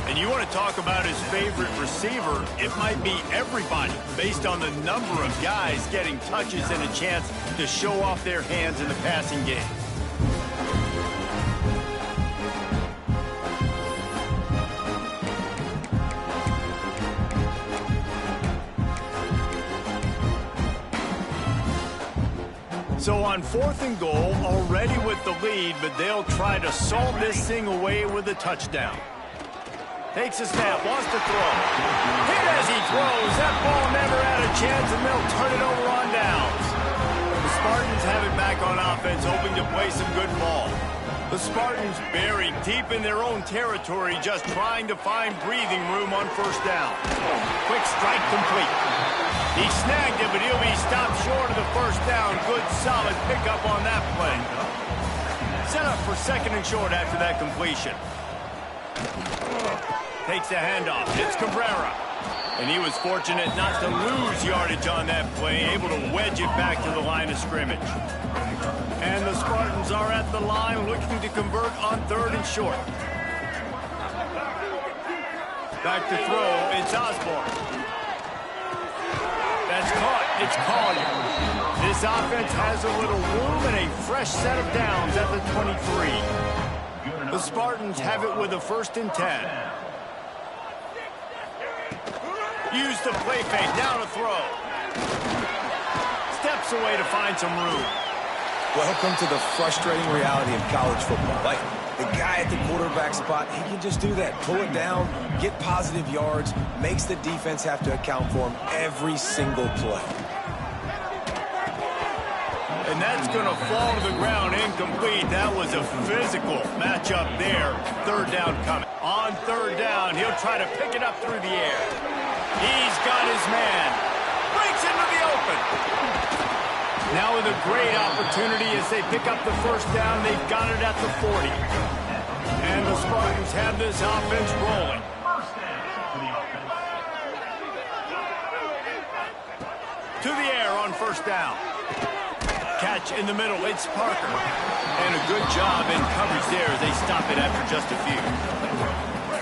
And you want to talk about his favorite receiver, it might be everybody based on the number of guys getting touches and a chance to show off their hands in the passing game. So on 4th and goal, already with the lead, but they'll try to salt this thing away with a touchdown. Takes a snap, wants to throw. Hit as he throws. That ball never had a chance, and they'll turn it over on downs. The Spartans have it back on offense, hoping to play some good ball. The Spartans buried deep in their own territory, just trying to find breathing room on 1st down. Quick strike complete. He snagged it, but he'll be stopped short of the 1st down. Good, solid pickup on that play. Set up for 2nd and short after that completion. Takes a handoff, hits Cabrera. And he was fortunate not to lose yardage on that play, able to wedge it back to the line of scrimmage. And the Spartans are at the line looking to convert on 3rd and short. Back to throw, it's Osborne. That's caught, it's Collier. This offense has a little room and a fresh set of downs at the 23. The Spartans have it with a 1st and 10. Use the play fake, now to throw. Steps away to find some room. Welcome to the frustrating reality of college football. Like, the guy at the quarterback spot, he can just do that. Pull it down, get positive yards, makes the defense have to account for him every single play. And that's going to fall to the ground incomplete. That was a physical matchup there. 3rd down coming. On 3rd down, he'll try to pick it up through the air. He's got his man. Breaks into the open. Now with a great opportunity as they pick up the 1st down. They've got it at the 40. And the Spartans have this offense rolling. To the air on 1st down. Catch in the middle, it's Parker. And a good job in coverage there as they stop it after just a few.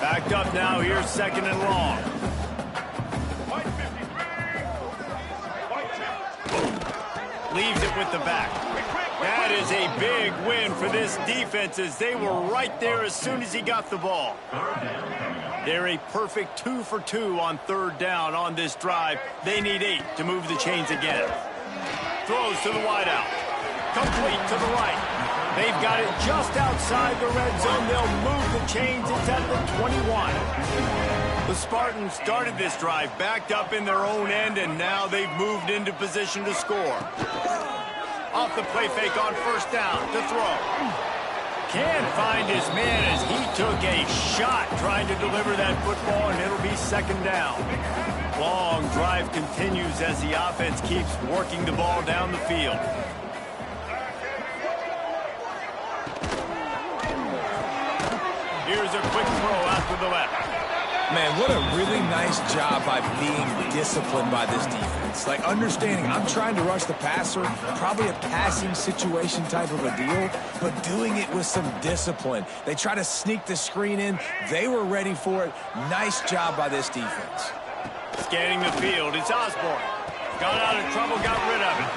Backed up now, here's 2nd and long. Leaves it with the back. That is a big win for this defense as they were right there as soon as he got the ball. They're a perfect 2 for 2 on 3rd down on this drive. They need 8 to move the chains again. Throws to the wideout. Complete to the right. They've got it just outside the red zone. They'll move the chains. It's at the 21. The Spartans started this drive backed up in their own end, and now they've moved into position to score. Off the play fake on 1st down to throw. Can't find his man as he took a shot trying to deliver that football, and it'll be 2nd down. Long drive continues as the offense keeps working the ball down the field. Here's a quick throw out to the left. Man, what a really nice job by being disciplined by this defense. Like, understanding I'm trying to rush the passer, probably a passing situation type of a deal, but doing it with some discipline. They try to sneak the screen in. They were ready for it. Nice job by this defense. Scanning the field, it's Osborne. Got out of trouble, got rid of it.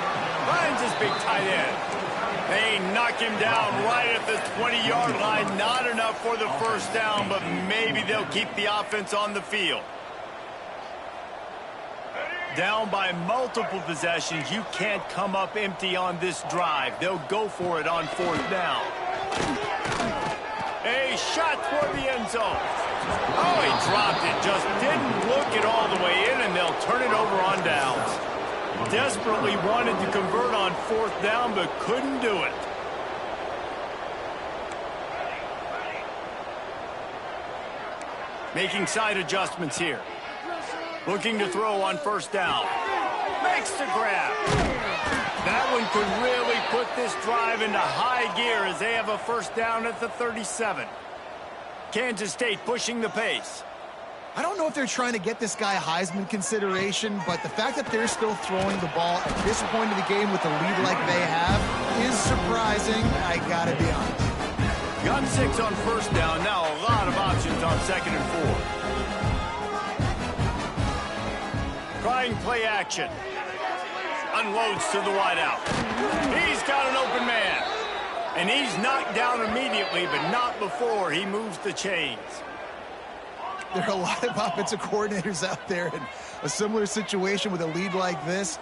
Finds his big tight end. They knock him down right at the 20-yard line. Not enough for the first down, but maybe they'll keep the offense on the field. Down by multiple possessions, you can't come up empty on this drive. They'll go for it on fourth down. A shot toward the end zone. Oh, he dropped it. Just didn't look it all the way in, and they'll turn it over on downs. Desperately wanted to convert on fourth down, but couldn't do it. Making side adjustments here. Looking to throw on first down. Makes the grab. That one could really put this drive into high gear as they have a first down at the 37. Kansas State pushing the pace. I don't know if they're trying to get this guy Heisman consideration, but the fact that they're still throwing the ball at this point of the game with the lead like they have is surprising. I gotta be honest. Gun 6 on first down. Now a lot of options on 2nd and 4. Trying play action. Unloads to the wideout. He's got an open man. And he's knocked down immediately, but not before he moves the chains. There are a lot of offensive coordinators out there in a similar situation with a lead like this.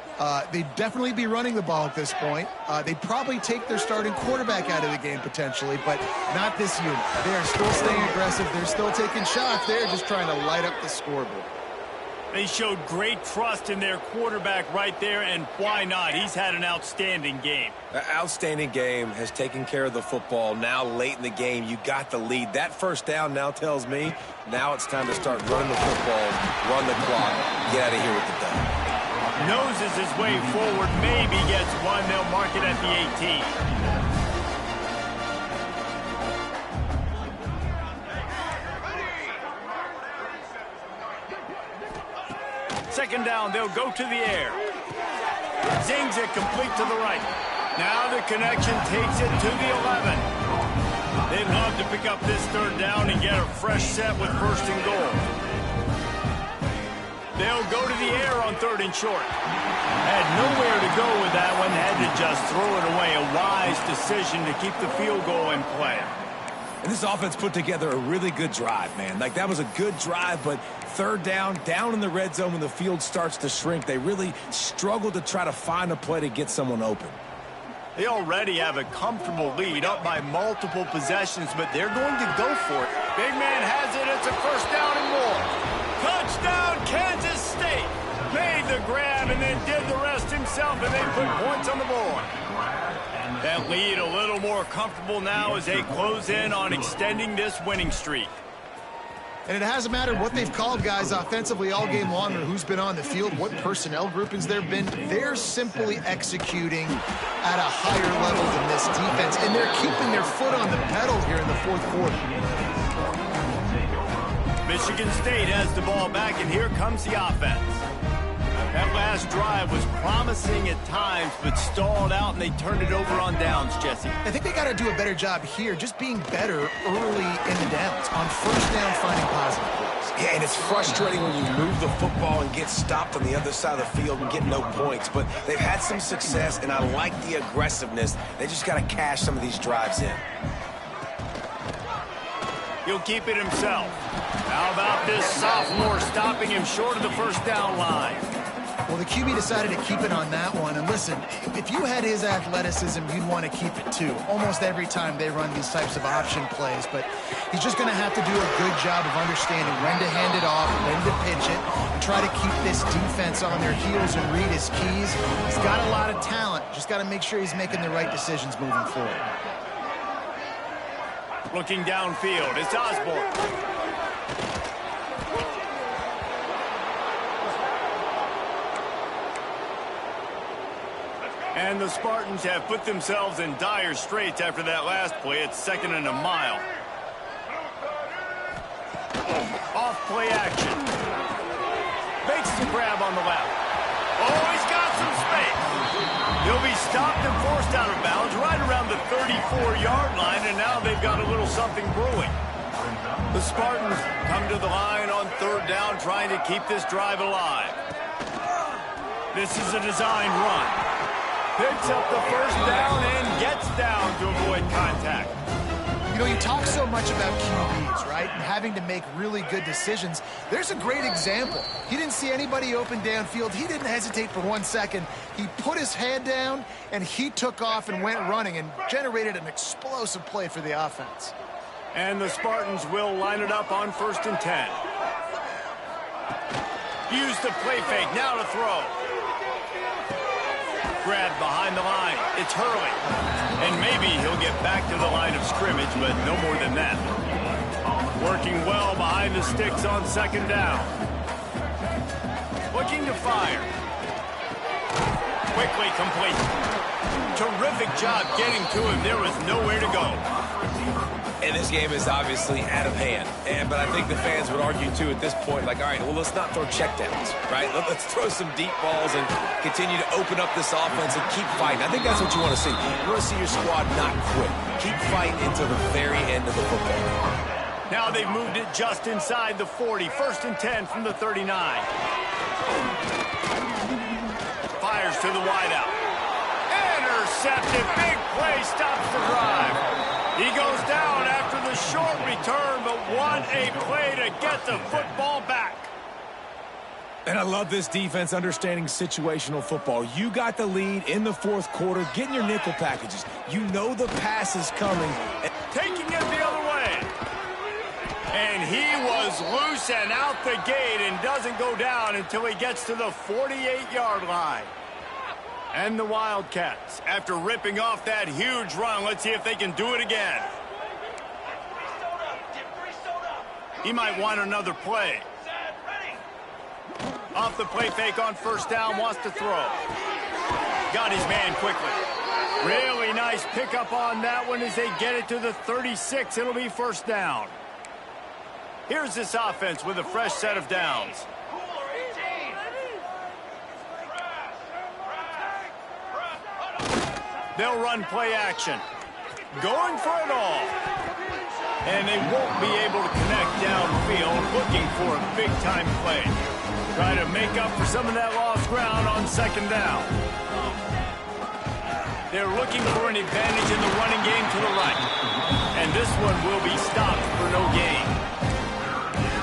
They'd definitely be running the ball at this point. They'd probably take their starting quarterback out of the game potentially, but not this unit. They're still staying aggressive. They're still taking shots. They're just trying to light up the scoreboard. They showed great trust in their quarterback right there, and why not? He's had an outstanding game. An outstanding game, has taken care of the football. Now late in the game, you got the lead. That first down now tells me now it's time to start running the football, run the clock, get out of here with the dub. Noses his way forward, maybe gets one. They'll mark it at the 18. Second down, they'll go to the air. Zings it complete to the right. Now the connection takes it to the 11. They'd love to pick up this third down and get a fresh set with first and goal. They'll go to the air on 3rd and short. Had nowhere to go with that one. Had to just throw it away. A wise decision to keep the field goal in play. And this offense put together a really good drive, man. Like, that was a good drive, but third down in the red zone when the field starts to shrink, they really struggled to try to find a play to get someone open. They already have a comfortable lead, up by multiple possessions, but they're going to go for it. Big man has it. It's a first down and more. Touchdown, Kansas State. Made the grab and then did the rest himself, and they put points on the board. That lead a little more comfortable now as they close in on extending this winning streak. And it hasn't mattered what they've called guys offensively all game long or who's been on the field, what personnel groupings there have been. They're simply executing at a higher level than this defense, and they're keeping their foot on the pedal here in the fourth quarter. Michigan State has the ball back, and here comes the offense. That last drive was promising at times, but stalled out, and they turned it over on downs, Jesse. I think they got to do a better job here, just being better early in the downs, on first down, finding positive plays. Yeah, and it's frustrating when you move the football and get stopped on the other side of the field and get no points, but they've had some success, and I like the aggressiveness. They just got to cash some of these drives in. He'll keep it himself. How about this sophomore stopping him short of the first down line? Well, the QB decided to keep it on that one. And listen, if you had his athleticism, you'd want to keep it too. Almost every time they run these types of option plays. But he's just going to have to do a good job of understanding when to hand it off, when to pitch it, and try to keep this defense on their heels and read his keys. He's got a lot of talent. Just got to make sure he's making the right decisions moving forward. Looking downfield, it's Osborne. And the Spartans have put themselves in dire straits after that last play. It's 2nd and a mile. off play action. Makes the grab on the left. Oh, he's got some space. He'll be stopped and forced out of bounds right around the 34-yard line, and now they've got a little something brewing. The Spartans come to the line on third down, trying to keep this drive alive. This is a design run. Picks up the first down and gets down to avoid contact. You know, you talk so much about QBs, right? And having to make really good decisions. There's a great example. He didn't see anybody open downfield. He didn't hesitate for 1 second. He put his head down, and he took off and went running and generated an explosive play for the offense. And the Spartans will line it up on 1st and 10. Use the play fake, now to throw. Grab behind the line. It's Hurley. And maybe he'll get back to the line of scrimmage, but no more than that. Working well behind the sticks on 2nd down. Looking to fire. Quickly complete. Terrific job getting to him. There was nowhere to go. And this game is obviously out of hand. But I think the fans would argue, too, at this point, like, all right, well, let's not throw checkdowns, right? Let's throw some deep balls and continue to open up this offense and keep fighting. I think that's what you want to see. You want to see your squad not quit. Keep fighting until the very end of the football. Now they've moved it just inside the 40. 1st and 10 from the 39. Fires to the wideout. Intercepted. Big play stops the drive. He goes down after the short return, but what a play to get the football back. And I love this defense understanding situational football. You got the lead in the 4th quarter, getting your nickel packages. You know the pass is coming. Taking it the other way. And he was loose and out the gate and doesn't go down until he gets to the 48-yard line. And the Wildcats, after ripping off that huge run, let's see if they can do it again. He might want another play. Off the play fake on 1st down, wants to throw. Got his man quickly. Really nice pickup on that one as they get it to the 36. It'll be 1st down. Here's this offense with a fresh set of downs. They'll run play action. Going for it all. And they won't be able to connect downfield, looking for a big-time play. Try to make up for some of that lost ground on 2nd down. They're looking for an advantage in the running game to the right. And this one will be stopped for no gain.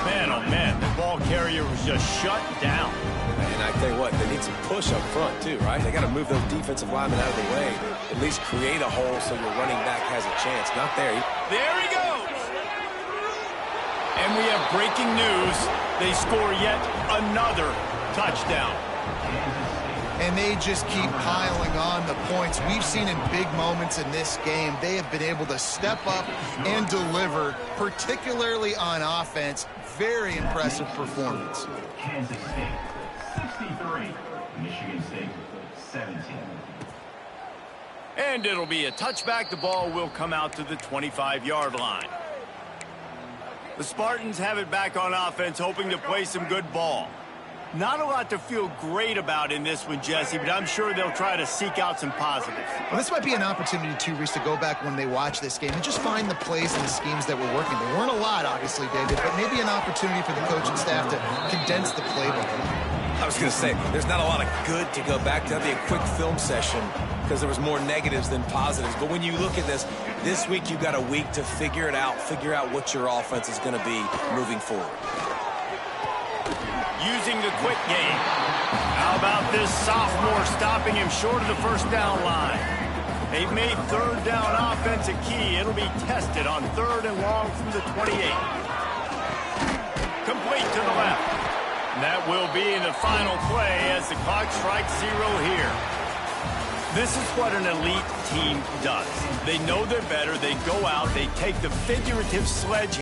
Man, oh man, the ball carrier was just shut down. And I tell you what, they need some push up front too, right? They got to move those defensive linemen out of the way. At least create a hole so your running back has a chance. Not there. There he goes. And we have breaking news. They score yet another touchdown. And they just keep piling on the points. We've seen in big moments in this game, they have been able to step up and deliver, particularly on offense. Very impressive performance. Kansas State, 63. Michigan State, 17. And it'll be a touchback. The ball will come out to the 25-yard line. The Spartans have it back on offense, hoping to play some good ball. Not a lot to feel great about in this one, Jesse, but I'm sure they'll try to seek out some positives. Well, this might be an opportunity, too, Reese, to go back when they watch this game and just find the plays and the schemes that were working. There weren't a lot, obviously, David, but maybe an opportunity for the coaching staff to condense the playbook. I was going to say, there's not a lot of good to go back to. That'd be a quick film session because there was more negatives than positives. But when you look at this week you've got a week to figure it out, figure out what your offense is going to be moving forward. Using the quick game. How about this sophomore stopping him short of the 1st down line? They've made 3rd down offense a key. It'll be tested on 3rd and long from the 28. Complete to the left. That will be in the final play as the clock strikes 0 here. This is what an elite team does. They know they're better. They go out. They take the figurative sledgehammer.